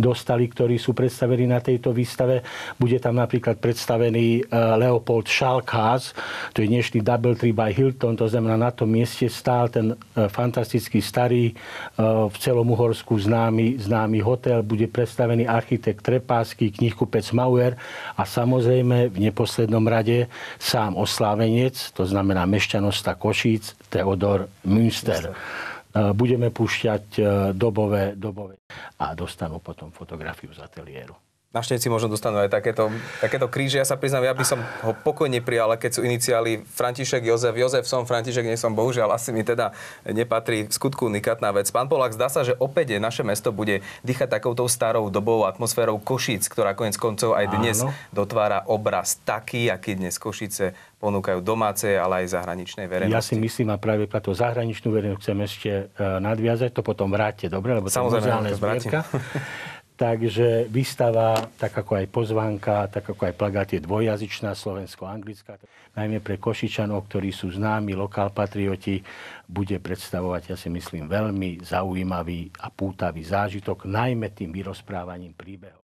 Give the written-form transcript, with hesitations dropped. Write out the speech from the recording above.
dostali, ktorí sú predstavení na tejto výstave. Bude tam napríklad predstavený Leopold Schalkhaus, to je dnešný Doubletree by Hilton, to znamená, na tom mieste stál ten fantastický starý, v celom Uhorsku známy hotel. Bude predstavený architekt Trepásky, knihkupec Mauer a samozrejme v neposlednom rade sám oslávenec, to znamená mešťanosta Košíc, Theodor Münster. Budeme púšťať dobové a dostanú potom fotografiu z ateliéru. Návštevníci možno dostanú aj takéto kríže. Ja sa priznám, ja by som ho pokojne prijal, ale keď sú iniciály František, Jozef som, František nie som, bohužiaľ, asi mi teda nepatrí. V skutku unikátna vec. Pán Polák, zdá sa, že opäť naše mesto bude dýchať takouto starou dobovou atmosférou Košíc, ktorá koniec koncov aj dnes dotvára obraz taký, aký dnes Košice ponúkajú domácej, ale aj zahraničnej verejnosti. Ja si myslím, a práve preto zahraničnú verejnosť chcem ešte nadviazať, to potom vráťte, dobre, lebo to je muzeálna zbierka. Takže výstava, tak ako aj pozvánka, tak ako aj plagát je dvojjazyčná, slovensko-anglická. Najmä pre Košičanov, ktorí sú známi lokálpatrioti, bude predstavovať, ja si myslím, veľmi zaujímavý a pútavý zážitok, najmä tým vyrozprávaním príbehov.